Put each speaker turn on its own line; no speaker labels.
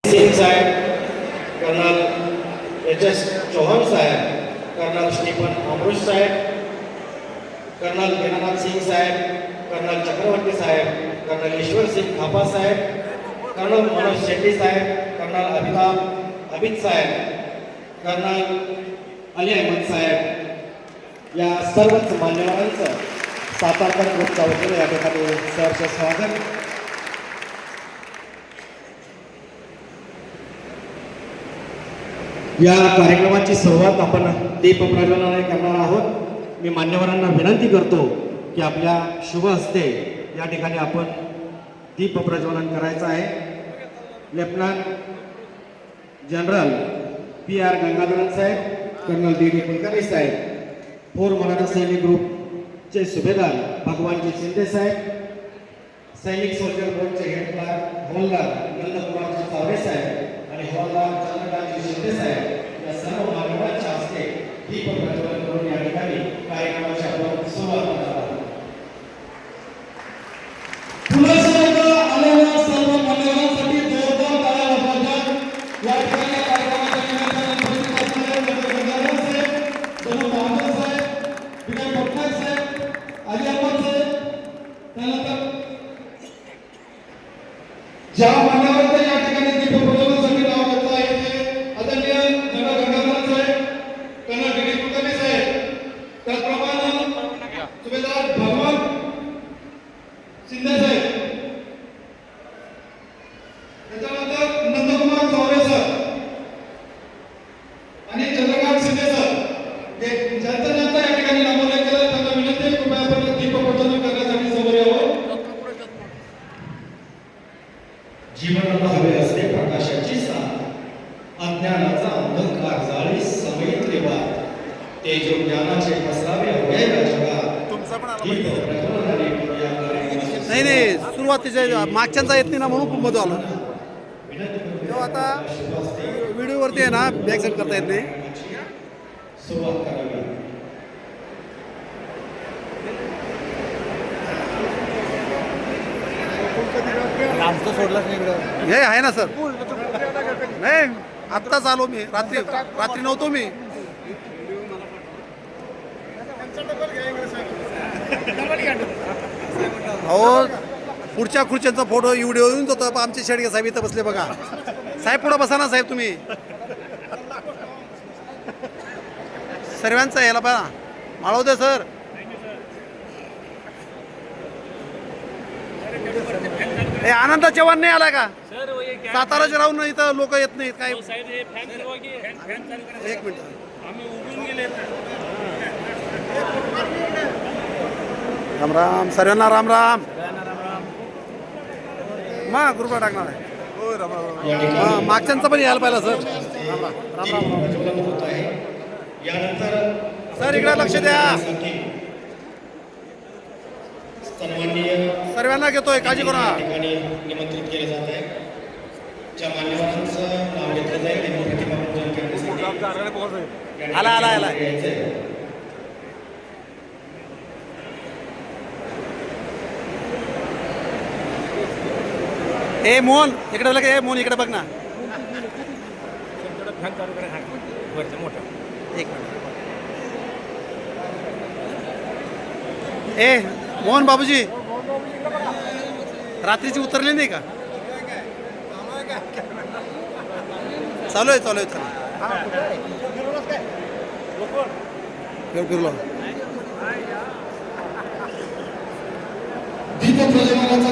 सिंग साहेब, colonel HS. Chauhan साहेब, colonel Stephen अमृत साहेब, colonel Dinanath Singh साहेब, colonel Chakraborty साहेब, colonel ईश्वर सिंग थापा साहेब, colonel Manoj Shetty साहेब, colonel Amit साहेब, colonel Ali Ahmad साहेब या सर्वच मान्यवरांचं सातारकर ग्रुपच्या वतीने या ठिकाणी सहर्ष स्वागत. या कार्यक्रमाची सुरुवात आपण दीप प्रज्वलनाने करणार आहोत. मी मान्यवरांना विनंती करतो की आपल्या शुभ हस्ते या ठिकाणी आपण दीप प्रज्वलन करायचं आहे. Lieutenant general P R. गंगाधरन साहेब, कर्नल डी.डी. कुलकर्णी साहेब, फोर मराठा सैनिक ग्रुपचे सुभेदार भगवानजी शिंदे साहेब, सैनिक सोल्जर बोर्डचे हेड क्लार्क हवालदार नंदकुमार चावरे साहेब आणि हवालदार चंद्रकांतजी शिंदे साहेब या सर्व मान्यवरांच्या हस्ते दीप प्रज्वलन करून या ठिकाणी कार्यक्रमाची आपण सुरुवात करणार आहोत. आलेल्या सर्व मान्यवरांसाठी जोरदार टाळ्या वाजवा. या ठिकाणी कार्यक्रमाच्या निमित्ताने उपस्थित असणारे गंगाधर साहेब, जनरल महाजन साहेब, विनय पटनायक साहेब, अली अहमद साहेब, त्यानंतर ज्या मान्यवरांचं या ठिकाणी दीप प्रज्वलनासाठी नाव घेतलं आहे ते आदरणीय जनरल गंगाधर साहेब, कर्नल डी.डी. कुलकर्णी साहेब, त्याचप्रमाणे सुभेदार भगवान शिंदे साहेब, त्याच्यानंतर नंदकुमार चौरे सर आणि चंद्रकांत शिंदे सर ज्यांचा या ठिकाणी नामोल्लेख केला त्यांना विनंती आहे कृपया आपण दीप प्रज्वलन करण्यासाठी समोर यावं. जीवनाला हवे असते प्रकाशाची साथ, अज्ञानाचा अंधकार जाळी समयितले वाद, तेजो ज्ञानाचे पसरावे अवघ्या जगात.
नाही नाही सुरुवातीच्या मागच्यांचा येत नाही ना म्हणून मध्ये आलो. तेव्हा आता व्हिडिओवरती आहे ना बॅक साईड करता येत नाही.
सुरुवात करावी.
आमचं सोडलंच नाही इकडं.
हे आहे ना सर. नाही आत्ताच आलो मी. रात्री नव्हतो मी. अहो पुढच्या खुर्च्यांचा फोटो व्हिडिओ येऊन जातो. आमचे शेडगे साहेब इथं बसले बघा. साहेब पुढं बसा ना साहेब तुम्ही. सर्वांचा यायला पहा माळव दे सर. हे आनंद चव्हाण नाही आला का? साताराचे राहून इथं लोक येत नाहीत काय. एक मिनिट राम राम सर्वांना राम राम. मग ग्रुपला टाकणार आहे. मागच्यांचा पण यायला पाहिला सर. राम राम राम राम. सर इकडे लक्ष द्या. सर्वांना घेतोय काळजी करू नका.
निमंत्रित केले जात आहे. ज्या मान्यवरांचं नाव घेतलं जाईल त्यांनी प्रतिमा पूजन करण्यासाठी
आला आला आला. ए मोहन इकडे बघ. ए मोहन इकडे बघ ना. एक मिनिट. ए मोहन बाबूजी रात्रीची उतरली नाही का? चालू आहे चालू आहे फिरलो.
दीप प्रज्वलनाचा